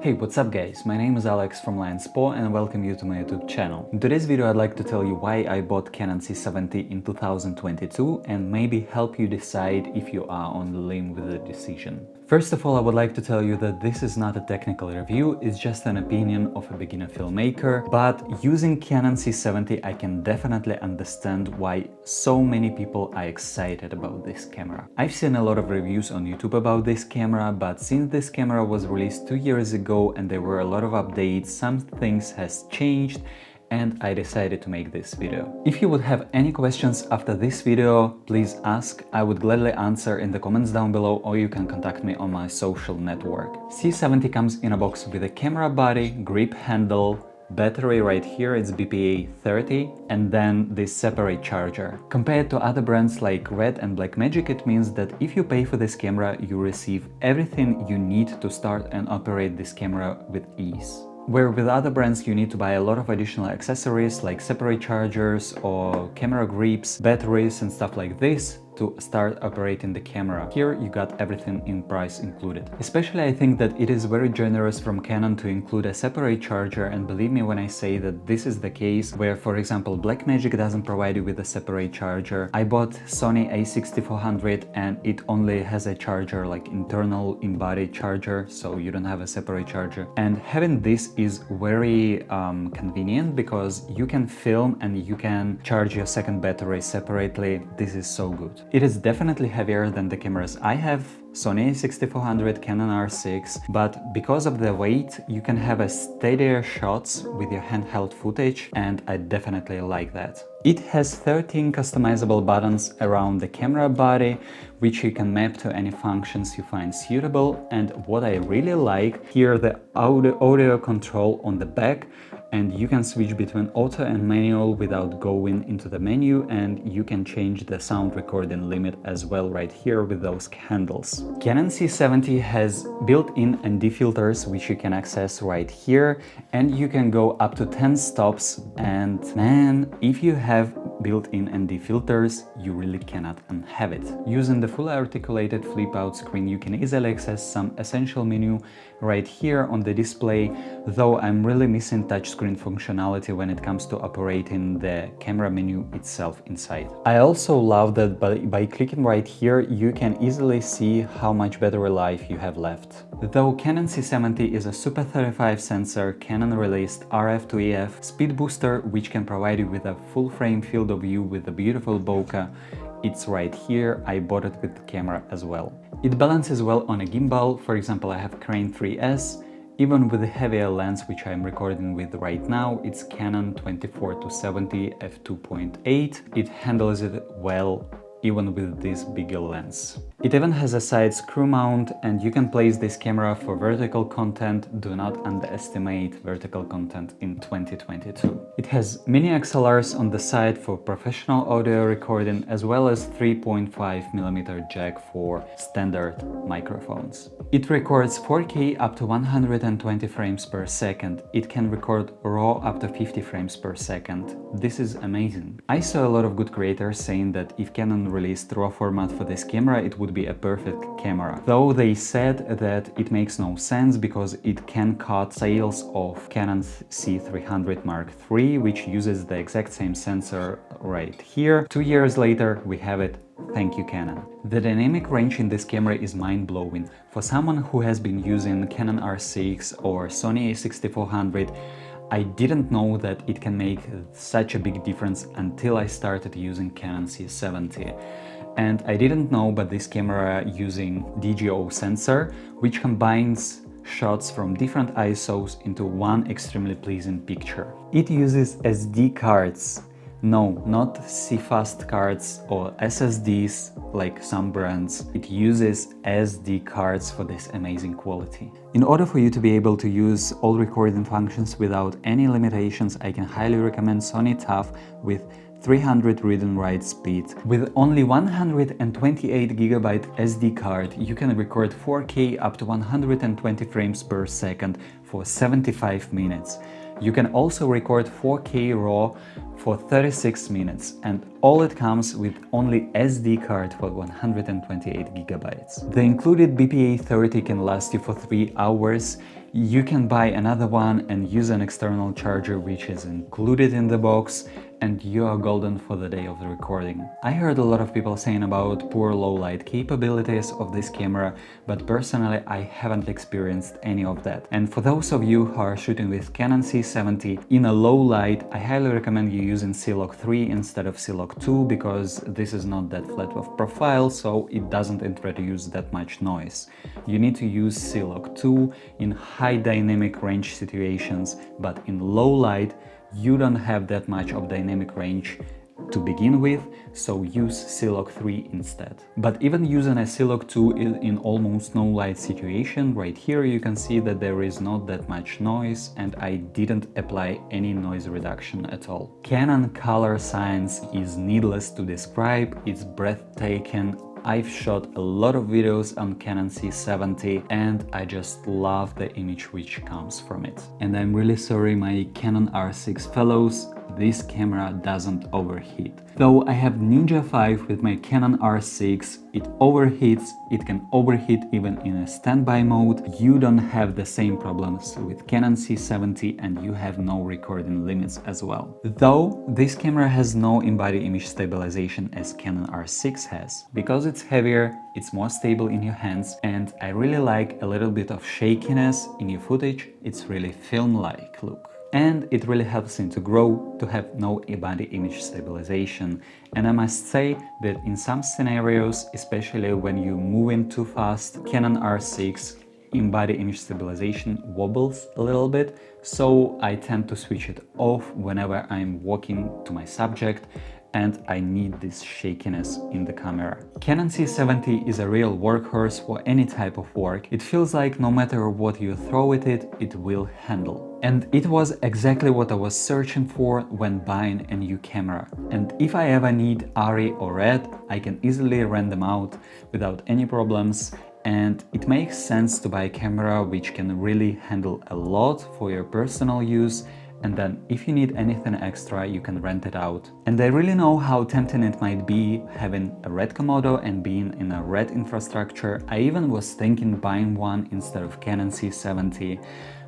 Hey, what's up guys? My name is Alex from Lionspaw and I welcome you to my YouTube channel. In today's video I'd like to tell you why I bought Canon C70 in 2022 and maybe help you decide if you are on the limb with the decision. First of all, I would like to tell you that this is not a technical review, it's just an opinion of a beginner filmmaker, but using Canon C70 I can definitely understand why so many people are excited about this camera. I've seen a lot of reviews on YouTube about this camera, but since this camera was released 2 years ago and there were a lot of updates, some things has changed and I decided to make this video. If you would have any questions after this video, please ask. I would gladly answer in the comments down below, or you can contact me on my social network. C70 comes in a box with a camera body, grip handle, battery right here, it's BPA 30, and then this separate charger. Compared to other brands like Red and Blackmagic, it means that if you pay for this camera, you receive everything you need to start and operate this camera with ease. Where with other brands you need to buy a lot of additional accessories like separate chargers or camera grips, batteries and stuff like this to start operating the camera. Here you got everything in price included. Especially I think that it is very generous from Canon to include a separate charger, and believe me when I say that this is the case where, for example, Blackmagic doesn't provide you with a separate charger. I bought Sony a6400 and it only has a charger, like internal embodied charger, so you don't have a separate charger. And having this is very convenient because you can film and you can charge your second battery separately. This is so good. It is definitely heavier than the cameras I have, Sony a6400, Canon R6, but because of the weight you can have a steadier shots with your handheld footage, and I definitely like that. It has 13 customizable buttons around the camera body, which you can map to any functions you find suitable, and what I really like, here the audio control on the back, and you can switch between auto and manual without going into the menu, and you can change the sound recording limit as well right here with those handles. Canon C70 has built-in ND filters which you can access right here, and you can go up to 10 stops, and man, if you have built-in ND filters, you really cannot unhave it. Using the fully articulated flip-out screen, you can easily access some essential menu right here on the display, though I'm really missing touchscreen functionality when it comes to operating the camera menu itself inside. I also love that by clicking right here, you can easily see how much battery life you have left. Though Canon C70 is a Super 35 sensor, Canon released RF to EF speed booster, which can provide you with a full frame field of view with a beautiful bokeh. It's right here, I bought it with the camera as well. It balances well on a gimbal, for example I have Crane 3S, even with the heavier lens which I'm recording with right now, it's Canon 24-70 f2.8, it handles it well even with this bigger lens. It even has a side screw mount, and you can place this camera for vertical content. Do not underestimate vertical content in 2022. It has mini XLRs on the side for professional audio recording, as well as 3.5mm jack for standard microphones. It records 4K up to 120 frames per second. It can record RAW up to 50 frames per second. This is amazing. I saw a lot of good creators saying that if Canon released RAW format for this camera, it would be a perfect camera. Though they said that it makes no sense because it can cut sales of Canon C300 Mark III, which uses the exact same sensor right here. 2 years later, we have it. Thank you, Canon. The dynamic range in this camera is mind-blowing. For someone who has been using Canon R6 or Sony a6400, I didn't know that it can make such a big difference until I started using Canon C70. And I didn't know about this camera using DGO sensor, which combines shots from different ISOs into one extremely pleasing picture. It uses SD cards. No, not CFast cards or SSDs like some brands. It uses SD cards for this amazing quality. In order for you to be able to use all recording functions without any limitations, I can highly recommend Sony TUF with 300 read and write speed. With only 128GB SD card, you can record 4K up to 120 frames per second for 75 minutes. You can also record 4K RAW for 36 minutes, and all it comes with only SD card for 128 GB. The included BPA 30 can last you for 3 hours. you can buy another one and use an external charger which is included in the box, and you are golden for the day of the recording. I heard a lot of people saying about poor low light capabilities of this camera, but personally I haven't experienced any of that. And for those of you who are shooting with Canon C70 in a low light, I highly recommend you using C-Log 3 instead of C-Log 2, because this is not that flat of profile, so it doesn't introduce that much noise. You need to use C-Log 2 in high dynamic range situations, but in low light you don't have that much of dynamic range to begin with, so use C-Log 3 instead. But even using a C-Log 2 in almost no light situation, right here you can see that there is not that much noise, and I didn't apply any noise reduction at all. Canon color science is needless to describe, it's breathtaking. I've shot a lot of videos on Canon C70 and I just love the image which comes from it. And I'm really sorry, my Canon R6 fellows, this camera doesn't overheat. Though I have Ninja 5 with my Canon R6, it overheats, it can overheat even in a standby mode. You don't have the same problems with Canon C70 and you have no recording limits as well. Though this camera has no in-body image stabilization as Canon R6 has. Because it's heavier, it's more stable in your hands, and I really like a little bit of shakiness in your footage. It's really film-like look. And it really helps him to grow, to have no in-body image stabilization. And I must say that in some scenarios, especially when you move in too fast, Canon R6 in-body image stabilization wobbles a little bit, so I tend to switch it off whenever I'm walking to my subject and I need this shakiness in the camera. Canon C70 is a real workhorse for any type of work. It feels like no matter what you throw at it, it will handle. And it was exactly what I was searching for when buying a new camera. And if I ever need ARRI or RED, I can easily rent them out without any problems. And it makes sense to buy a camera which can really handle a lot for your personal use, and then if you need anything extra, you can rent it out. And I really know how tempting it might be having a RED Komodo and being in a RED infrastructure. I even was thinking buying one instead of Canon C70,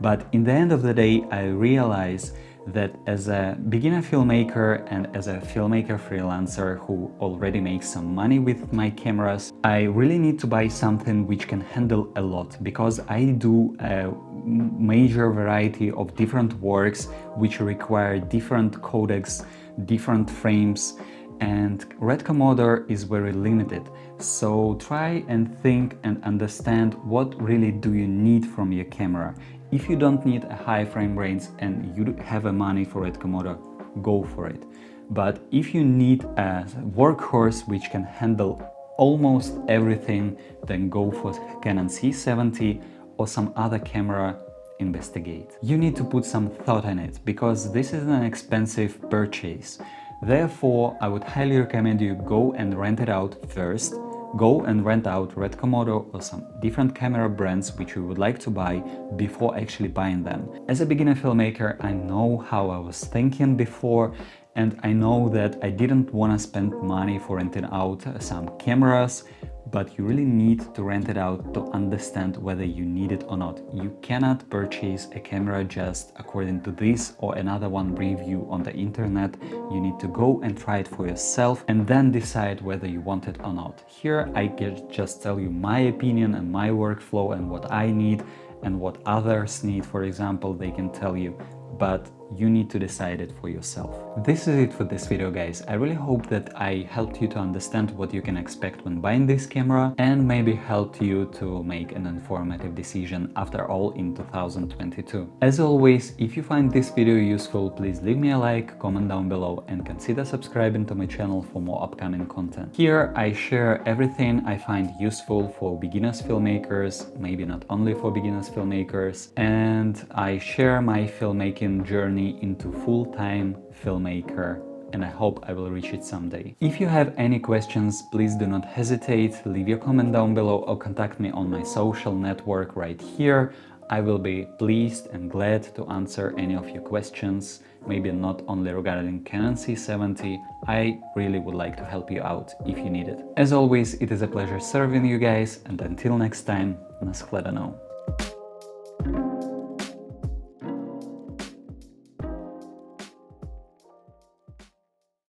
but in the end of the day I realized that as a beginner filmmaker and as a filmmaker freelancer who already makes some money with my cameras, I really need to buy something which can handle a lot, because I do a major variety of different works which require different codecs, different frames, and RED Komodo is very limited. So try and think and understand what really do you need from your camera. If you don't need a high frame rate and you have a money for RED Komodo, go for it. But if you need a workhorse which can handle almost everything, then go for Canon C70 or some other camera. Investigate. You need to put some thought in it, because this is an expensive purchase. Therefore, I would highly recommend you go and rent it out first. Go and rent out RED Komodo or some different camera brands which you would like to buy before actually buying them. As a beginner filmmaker, I know how I was thinking before, and I know that I didn't want to spend money for renting out some cameras, but you really need to rent it out to understand whether you need it or not. You cannot purchase a camera just according to this or another one review on the internet. You need to go and try it for yourself and then decide whether you want it or not. Here I can just tell you my opinion and my workflow and what I need and what others need. For example, they can tell you, but you need to decide it for yourself. This is it for this video, guys. I really hope that I helped you to understand what you can expect when buying this camera and maybe helped you to make an informative decision after all in 2022. As always, if you find this video useful, please leave me a like, comment down below and consider subscribing to my channel for more upcoming content. Here I share everything I find useful for beginners filmmakers, maybe not only for beginners filmmakers, and I share my filmmaking journey into full-time filmmaker, and I hope I will reach it someday. If you have any questions, please do not hesitate, leave your comment down below or contact me on my social network right here. I will be pleased and glad to answer any of your questions, maybe not only regarding Canon C70. I really would like to help you out if you need it. As always, it is a pleasure serving you guys, and until next time, na shledanou.